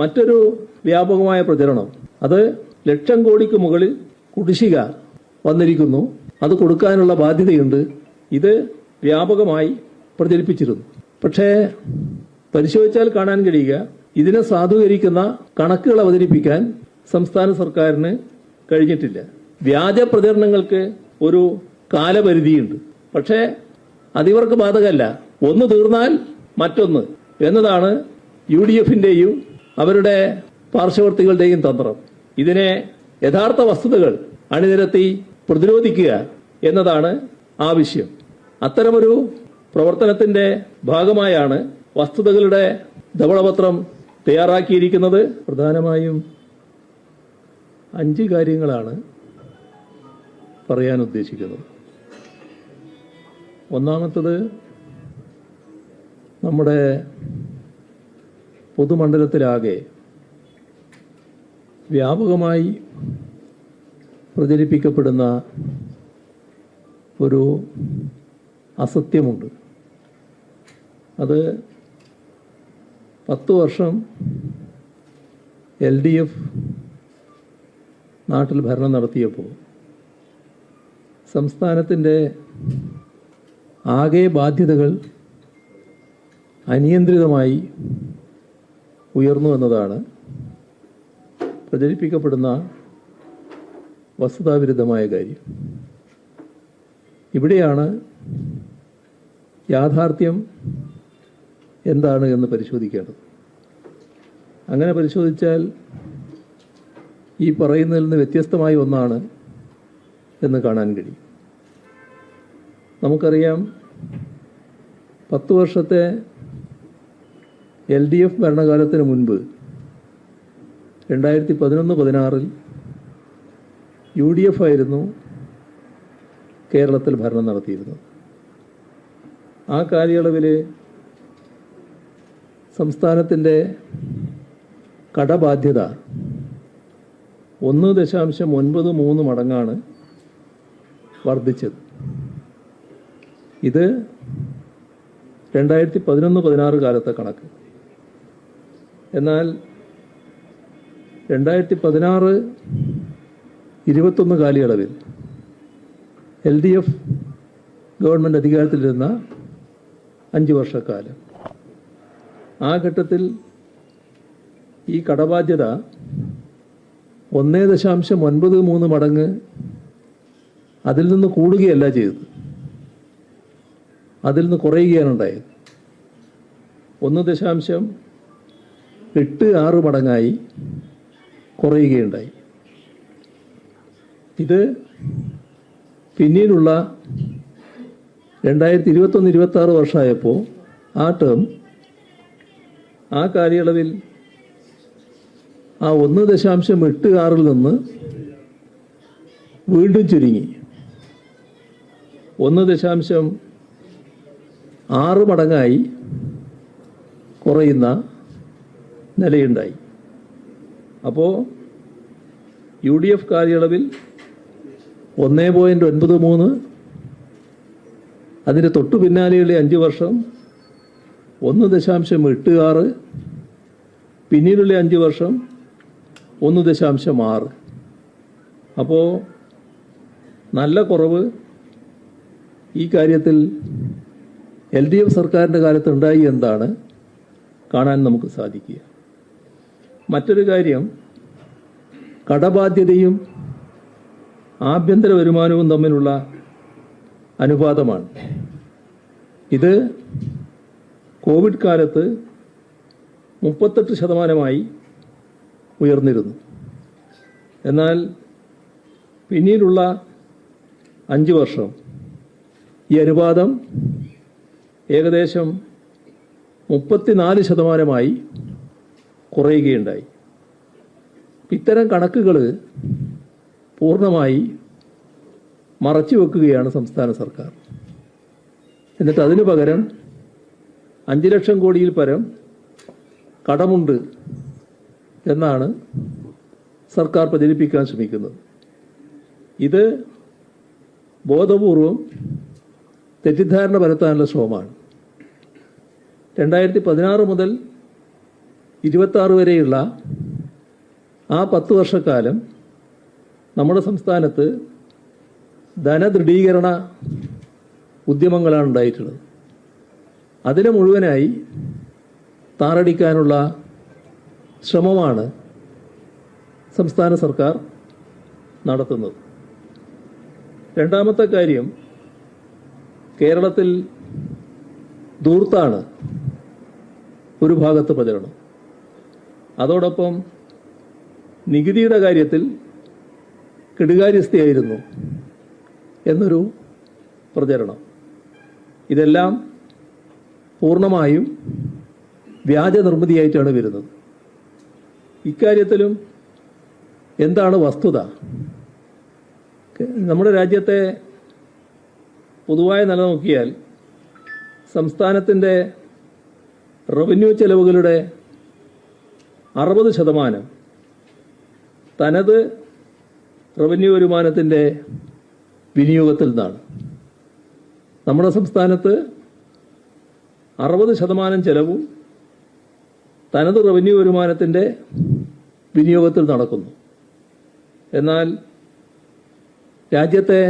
മറ്റൊരു വ്യാപകമായ പ്രചരണം, അത് 1,00,000 കോടിക്ക് മുകളിൽ കുടിശ്ശിക വന്നിരിക്കുന്നു, അത് കൊടുക്കാനുള്ള ബാധ്യതയുണ്ട്. ഇത് വ്യാപകമായി പ്രചരിപ്പിച്ചിരുന്നു. പക്ഷേ പരിശോധിച്ചാൽ കാണാൻ കഴിയുക, ഇതിനെ സാധൂകരിക്കുന്ന കണക്കുകൾ അവതരിപ്പിക്കാൻ സംസ്ഥാന സർക്കാരിന് കഴിഞ്ഞിട്ടില്ല. വ്യാജ പ്രചരണങ്ങൾക്ക് ഒരു കാലപരിധിയുണ്ട്. പക്ഷേ അതിവർക്ക് ബാധകമല്ല. ഒന്ന് തീർന്നാൽ മറ്റൊന്ന് എന്നതാണ് UDFന്റെയും അവരുടെ പാർശ്വവർത്തികളുടെയും തന്ത്രം. ഇതിനെ യഥാർത്ഥ വസ്തുതകൾ അണിനിരത്തി പ്രതിരോധിക്കുക എന്നതാണ് ആവശ്യം. അത്തരമൊരു പ്രവർത്തനത്തിന്റെ ഭാഗമായാണ് വസ്തുതകളുടെ ധവളപത്രം തയ്യാറാക്കിയിരിക്കുന്നത്. പ്രധാനമായും 5 കാര്യങ്ങളാണ് പറയാൻ ഉദ്ദേശിക്കുന്നത്. ഒന്നാമത്തത്, നമ്മുടെ പൊതുമണ്ഡലത്തിലാകെ വ്യാപകമായി പ്രചരിപ്പിക്കപ്പെടുന്ന ഒരു അസത്യമുണ്ട്. അത് 10 വർഷം LDF നാട്ടിൽ ഭരണം നടത്തിയപ്പോൾ സംസ്ഥാനത്തിൻ്റെ ആകെ ബാധ്യതകൾ അനിയന്ത്രിതമായി ഉയർന്നു എന്നതാണ് പ്രചരിപ്പിക്കപ്പെടുന്ന വസ്തുതാവിരുദ്ധമായ കാര്യം. ഇവിടെയാണ് യാഥാർത്ഥ്യം എന്താണ് എന്ന് പരിശോധിക്കേണ്ടത്. അങ്ങനെ പരിശോധിച്ചാൽ ഈ പറയുന്നതിൽ നിന്ന് വ്യത്യസ്തമായ ഒന്നാണ് എന്ന് കാണാൻ കഴിയും. നമുക്കറിയാം, 10 വർഷത്തെ LDF ഭരണകാലത്തിന് മുൻപ് 2011-16 UDF ആയിരുന്നു കേരളത്തിൽ ഭരണം നടത്തിയിരുന്നത്. ആ കാലയളവിൽ സംസ്ഥാനത്തിൻ്റെ കടബാധ്യത 1.93 മടങ്ങാണ് വർദ്ധിച്ചത്. ഇത് 2011-16 കാലത്തെ കണക്ക്. എന്നാൽ 2016-21 കാലയളവിൽ LDF ഗവൺമെൻറ് അധികാരത്തിലിരുന്ന 5 വർഷക്കാലം, ആ ഘട്ടത്തിൽ ഈ കടബാധ്യത 1.93 മടങ്ങ് അതിൽ നിന്ന് കൂടുകയല്ല ചെയ്തത്, അതിൽ നിന്ന് കുറയുകയാണ് ഉണ്ടായത്. 1.86 മടങ്ങായി കുറയുകയുണ്ടായി. ഇത് പിന്നീടുള്ള 2021-26 വർഷമായപ്പോൾ ആ ടേം, ആ കാലയളവിൽ ആ 1.86 നിന്ന് വീണ്ടും ചുരുങ്ങി 1.6 മടങ്ങായി കുറയുന്ന നിലയുണ്ടായി. അപ്പോൾ UDF കാലയളവിൽ 1.93, അതിന് തൊട്ടു പിന്നാലെയുള്ള 5 വർഷം 1.86, പിന്നീടുള്ള 5 വർഷം 1.6. അപ്പോൾ നല്ല കുറവ് ഈ കാര്യത്തിൽ LDF സർക്കാരിൻ്റെ കാലത്ത് ഉണ്ടായി എന്നാണ് കാണാൻ നമുക്ക് സാധിക്കുക. മറ്റൊരു കാര്യം, കടബാധ്യതയും ആഭ്യന്തര വരുമാനവും തമ്മിലുള്ള അനുപാതമാണ്. ഇത് കോവിഡ് കാലത്ത് 38% ഉയർന്നിരുന്നു. എന്നാൽ പിന്നീടുള്ള 5 വർഷം ഈ അനുപാതം ഏകദേശം 34% കുറയുകയുണ്ടായി. ഇത്തരം കണക്കുകൾ പൂർണ്ണമായി മറച്ചു വെക്കുകയാണ് സംസ്ഥാന സർക്കാർ. എന്നിട്ട് അതിനു പകരം 5 ലക്ഷം കോടിയിൽ പരം കടമുണ്ട് എന്നാണ് സർക്കാർ പ്രചരിപ്പിക്കാൻ ശ്രമിക്കുന്നത്. ഇത് ബോധപൂർവം തെറ്റിദ്ധാരണ പരത്താനുള്ള ശ്രമമാണ്. 2016 മുതൽ 26 വരെയുള്ള ആ 10 വർഷക്കാലം നമ്മുടെ സംസ്ഥാനത്ത് ധനദൃഢീകരണ ഉദ്യമങ്ങളാണ് ഉണ്ടായിട്ടുള്ളത്. അതിനെ മുഴുവനായി താറടിക്കാനുള്ള ശ്രമമാണ് സംസ്ഥാന സർക്കാർ നടത്തുന്നത്. രണ്ടാമത്തെ കാര്യം, കേരളത്തിൽ ധൂർത്താണ് ഒരു ഭാഗത്ത് പ്രചരണം. അതോടൊപ്പം നികുതിയുടെ കാര്യത്തിൽ കെടുകാര്യസ്ഥയായിരുന്നു എന്നൊരു പ്രചരണം. ഇതെല്ലാം പൂർണ്ണമായും വ്യാജ നിർമ്മിതിയായിട്ടാണ് വരുന്നത്. ഇക്കാര്യത്തിലും എന്താണ് വസ്തുത? നമ്മുടെ രാജ്യത്തെ പൊതുവായ നില നോക്കിയാൽ സംസ്ഥാനത്തിൻ്റെ റവന്യൂ ചെലവുകളുടെ 60% തനത് റവന്യൂ വരുമാനത്തിൻ്റെ വിനിയോഗത്തിൽ നിന്നാണ്. നമ്മുടെ സംസ്ഥാനത്ത് 60% ചെലവും തനത് റവന്യൂ വരുമാനത്തിൻ്റെ വിനിയോഗത്തിൽ നടക്കുന്നു. എന്നാൽ രാജ്യത്തെ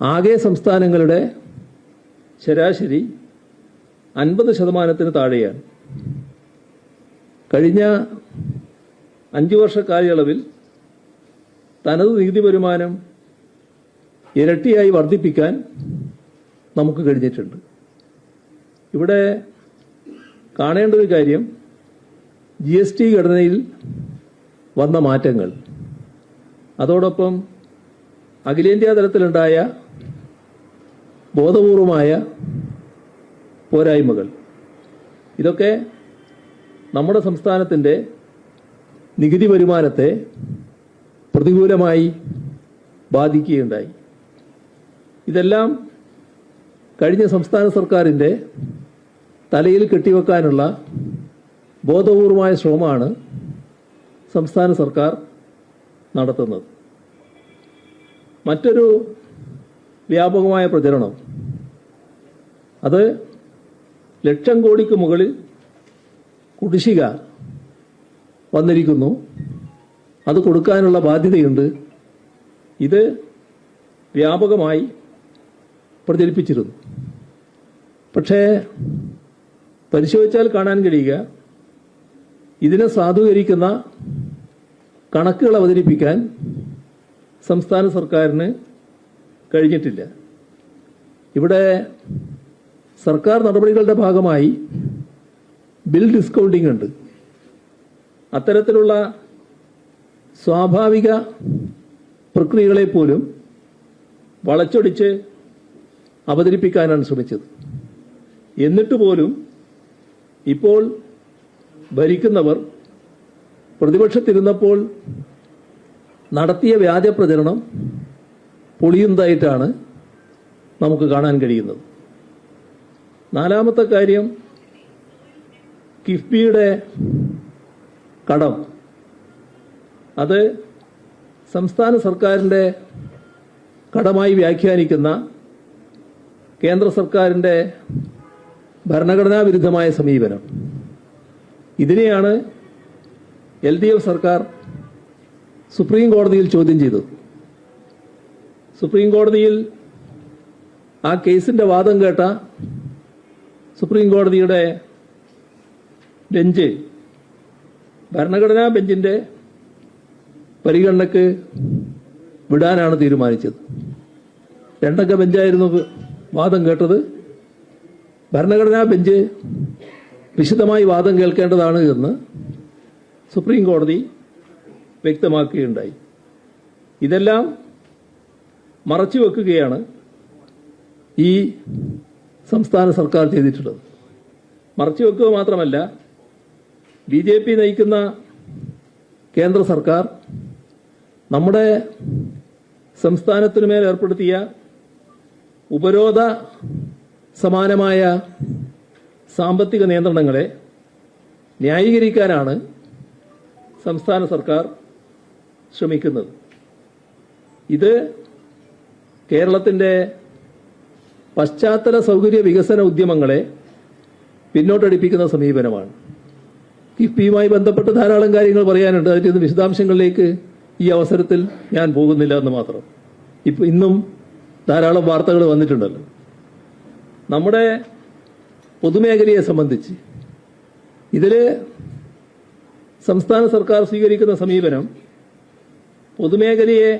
ആകെ സംസ്ഥാനങ്ങളുടെ ശരാശരി 50% താഴെയാണ്. കഴിഞ്ഞ 5 വർഷ കാലയളവിൽ തനത് നികുതി വരുമാനം ഇരട്ടിയായി വർദ്ധിപ്പിക്കാൻ നമുക്ക് കഴിഞ്ഞിട്ടുണ്ട്. ഇവിടെ കാണേണ്ട ഒരു കാര്യം, GST ഘടനയിൽ വന്ന മാറ്റങ്ങൾ, അതോടൊപ്പം അഖിലേന്ത്യാ തലത്തിലുണ്ടായ ബോധപൂർവമായ പോരായ്മകൾ, ഇതൊക്കെ നമ്മുടെ സംസ്ഥാനത്തിൻ്റെ നികുതി വരുമാനത്തെ പ്രതികൂലമായി ബാധിക്കുകയുണ്ടായി. ഇതെല്ലാം കഴിഞ്ഞ സംസ്ഥാന സർക്കാരിൻ്റെ തലയിൽ കെട്ടിവെക്കാനുള്ള ബോധപൂർവമായ ശ്രമമാണ് സംസ്ഥാന സർക്കാർ നടത്തുന്നത്. മറ്റൊരു വ്യാപകമായ പ്രചരണം, അത് 1,00,000 കോടിക്ക് മുകളിൽ കുടിശ്ശിക വന്നിരിക്കുന്നു, അത് കൊടുക്കാനുള്ള ബാധ്യതയുണ്ട്. ഇത് വ്യാപകമായി പ്രചരിപ്പിച്ചിരുന്നു. പക്ഷേ പരിശോധിച്ചാൽ കാണാൻ കഴിയുക, ഇതിനെ സാധൂകരിക്കുന്ന കണക്കുകൾ അവതരിപ്പിക്കാൻ സംസ്ഥാന സർക്കാരിന് കഴിഞ്ഞിട്ടില്ല. ഇവിടെ സർക്കാർ നടപടികളുടെ ഭാഗമായി ബിൽ ഡിസ്കൗണ്ടിംഗ് ഉണ്ട്. അത്തരത്തിലുള്ള സ്വാഭാവിക പ്രക്രിയകളെ പോലും വളച്ചൊടിച്ച് അവതരിപ്പിക്കാനാണ് ശ്രമിച്ചത്. എന്നിട്ട് പോലും ഇപ്പോൾ ഭരിക്കുന്നവർ പ്രതിപക്ഷത്തിരുന്നപ്പോൾ നടത്തിയ വ്യാജ പ്രചരണം പൊളിയുന്നതായിട്ടാണ് നമുക്ക് കാണാൻ കഴിയുന്നത്. നാലാമത്തെ കാര്യം, കിഫ്ബിയുടെ കടം, അത് സംസ്ഥാന സർക്കാരിൻ്റെ കടമായി വ്യാഖ്യാനിക്കുന്ന കേന്ദ്ര സർക്കാരിൻ്റെ ഭരണഘടനാ വിരുദ്ധമായ സമീപനം. ഇതിനെയാണ് LDF സർക്കാർ സുപ്രീം കോടതിയിൽ ചോദ്യം ചെയ്തത്. സുപ്രീം കോടതിയിൽ ആ കേസിൻ്റെ വാദം കേട്ട സുപ്രീം കോടതിയുടെ ബെഞ്ച് ഭരണഘടനാ ബെഞ്ചിൻ്റെ പരിഗണനയ്ക്ക് വിടാനാണ് തീരുമാനിച്ചത്. 2 അംഗ ബെഞ്ചായിരുന്നു വാദം കേട്ടത്. ഭരണഘടനാ ബെഞ്ച് വിശദമായി വാദം കേൾക്കേണ്ടതാണ് എന്ന് സുപ്രീം കോടതി വ്യക്തമാക്കുകയുണ്ടായി. ഇതെല്ലാം മറച്ചുവെക്കുകയാണ് ഈ സംസ്ഥാന സർക്കാർ ചെയ്തിട്ടുള്ളത്. മറച്ചുവെക്കുക മാത്രമല്ല, BJP നയിക്കുന്ന കേന്ദ്ര സർക്കാർ നമ്മുടെ സംസ്ഥാനത്തിനുമേൽ ഏർപ്പെടുത്തിയ ഉപരോധ സമാനമായ സാമ്പത്തിക നിയന്ത്രണങ്ങളെ ന്യായീകരിക്കാനാണ് സംസ്ഥാന സർക്കാർ ശ്രമിക്കുന്നത്. ഇത് കേരളത്തിൻ്റെ പശ്ചാത്തല സൗകര്യ വികസന ഉദ്യമങ്ങളെ പിന്നോട്ടടിപ്പിക്കുന്ന സമീപനമാണ്. കിഫ്ബിയുമായി ബന്ധപ്പെട്ട് ധാരാളം കാര്യങ്ങൾ പറയാനുണ്ട്. അതിന്റെ വിശദാംശങ്ങളിലേക്ക് ഈ അവസരത്തിൽ ഞാൻ പോകുന്നില്ല എന്ന് മാത്രം. ഇന്നും ധാരാളം വാർത്തകൾ വന്നിട്ടുണ്ടല്ലോ. നമ്മുടെ പൊതുമേഖലയെ സംബന്ധിച്ച് ഇതിൽ സംസ്ഥാന സർക്കാർ സ്വീകരിക്കുന്ന സമീപനം പൊതുമേഖലയെ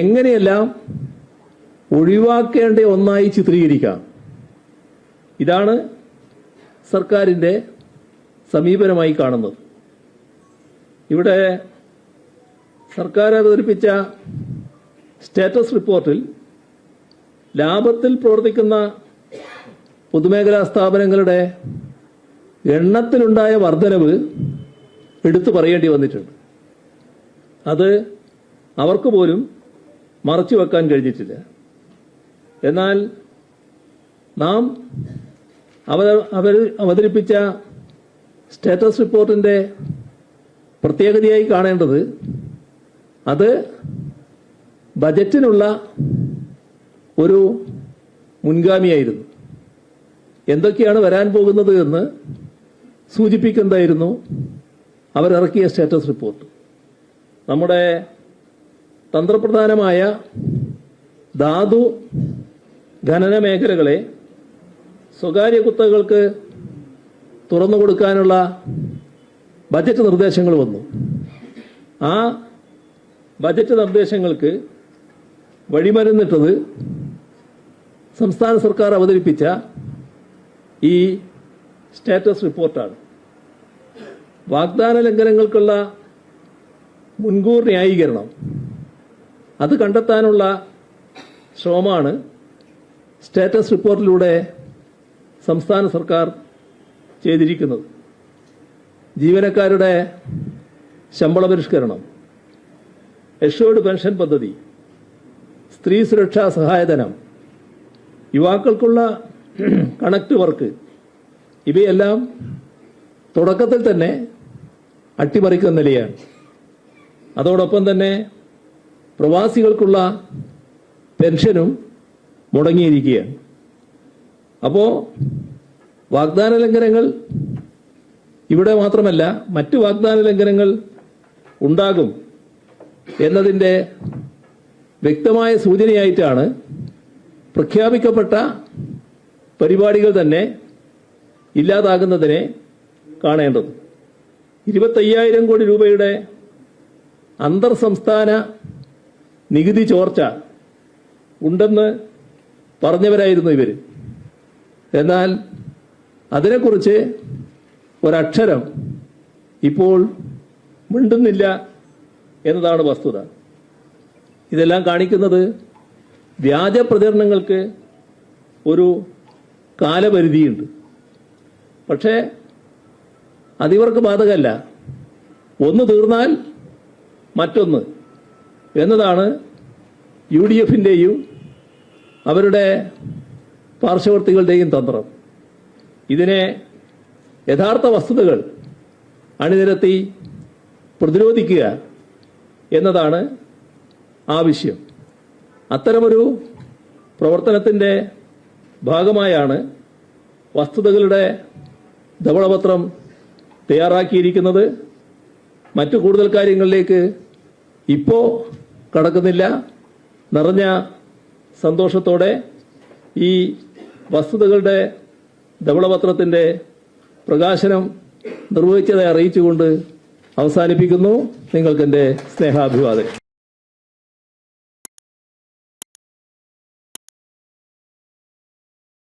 എങ്ങനെയെല്ലാം ഒഴിവാക്കേണ്ട ഒന്നായി ചിത്രീകരിക്കാം, ഇതാണ് സർക്കാരിന്റെ സമീപനമായി കാണുന്നത്. ഇവിടെ സർക്കാർ അവതരിപ്പിച്ച സ്റ്റാറ്റസ് റിപ്പോർട്ടിൽ ലാഭത്തിൽ പ്രവർത്തിക്കുന്ന പൊതുമേഖലാ സ്ഥാപനങ്ങളുടെ എണ്ണത്തിലുണ്ടായ വർധനവ് എടുത്തു പറയേണ്ടി വന്നിട്ടുണ്ട്. അത് അവർക്ക് പോലും മറച്ചുവെക്കാൻ കഴിഞ്ഞിട്ടില്ല. എന്നാൽ നാം അവതരിപ്പിച്ച സ്റ്റാറ്റസ് റിപ്പോർട്ടിന്റെ പ്രത്യേകതയായി കാണേണ്ടത് അത് ബജറ്റിനുള്ള ഒരു മുൻഗാമിയായിരുന്നു. എന്തൊക്കെയാണ് വരാൻ പോകുന്നത് എന്ന് സൂചിപ്പിക്കുന്നതായിരുന്നു അവരിറക്കിയ സ്റ്റാറ്റസ് റിപ്പോർട്ട്. നമ്മുടെ തന്ത്രപ്രധാനമായ ധാതു ഖനന മേഖലകളെ സ്വകാര്യ കുത്തകകൾക്ക് തുറന്നു കൊടുക്കാനുള്ള ബജറ്റ് നിർദ്ദേശങ്ങൾ വന്നു. ആ ബജറ്റ് നിർദ്ദേശങ്ങൾക്ക് വഴിമരുന്നിട്ടത് സംസ്ഥാന സർക്കാർ അവതരിപ്പിച്ച ഈ സ്റ്റാറ്റസ് റിപ്പോർട്ടാണ്. വാഗ്ദാന ലംഘനങ്ങൾക്കുള്ള മുൻകൂർ ന്യായീകരണം അത് കണ്ടെത്താനുള്ള ശ്രമമാണ് സ്റ്റാറ്റസ് റിപ്പോർട്ടിലൂടെ സംസ്ഥാന സർക്കാർ ചെയ്തിരിക്കുന്നത്. ജീവനക്കാരുടെ ശമ്പള പരിഷ്കരണം, എഷ്വേർഡ് പെൻഷൻ പദ്ധതി, സ്ത്രീ സുരക്ഷാ സഹായധനം, യുവാക്കൾക്കുള്ള കണക്ട് വർക്ക്, ഇവയെല്ലാം തുടക്കത്തിൽ തന്നെ അട്ടിമറിക്കുന്ന നിലയാണ്. അതോടൊപ്പം തന്നെ പ്രവാസികൾക്കുള്ള പെൻഷനും മുടങ്ങിയിരിക്കുകയാണ്. അപ്പോൾ വാഗ്ദാന ലംഘനങ്ങൾ ഇവിടെ മാത്രമല്ല, മറ്റു വാഗ്ദാന ലംഘനങ്ങൾ ഉണ്ടാകും എന്നതിൻ്റെ വ്യക്തമായ സൂചനയായിട്ടാണ് പ്രഖ്യാപിക്കപ്പെട്ട പരിപാടികൾ തന്നെ ഇല്ലാതാകുന്നതിനെ കാണേണ്ടത്. 25,000 കോടി രൂപയുടെ അന്തർ സംസ്ഥാന നികുതി ചോർച്ച ഉണ്ടെന്ന് പറഞ്ഞവരായിരുന്നു ഇവർ. എന്നാൽ അതിനെക്കുറിച്ച് ഒരക്ഷരം ഇപ്പോൾ മിണ്ടുന്നില്ല എന്നതാണ് വസ്തുത. ഇതെല്ലാം കാണിക്കുന്നത് വ്യാജ പ്രചരണങ്ങൾക്ക് ഒരു കാലപരിധിയുണ്ട്. പക്ഷേ അതിവർക്ക് ബാധകമല്ല. ഒന്ന് തീർന്നാൽ മറ്റൊന്ന് എന്നതാണ് UDFന്റെയും അവരുടെ പാർശ്വവർത്തികളുടെയും തന്ത്രം. ഇതിനെ യഥാർത്ഥ വസ്തുതകൾ അണിനിരത്തി പ്രതിരോധിക്കുക എന്നതാണ് ആവശ്യം. അത്തരമൊരു പ്രവർത്തനത്തിന്റെ ഭാഗമായാണ് വസ്തുതകളുടെ ധവളപത്രം തയ്യാറാക്കിയിരിക്കുന്നത്. മറ്റു കൂടുതൽ കാര്യങ്ങളിലേക്ക് ഇപ്പോൾ കടക്കുന്നില്ല. നിറഞ്ഞ സന്തോഷത്തോടെ ഈ വസ്തുതകളുടെ ധവളപത്രത്തിന്റെ പ്രകാശനം നിർവഹിച്ചതായി അറിയിച്ചുകൊണ്ട് അവസാനിപ്പിക്കുന്നു. നിങ്ങൾക്കെന്റെ സ്നേഹാഭിവാദം.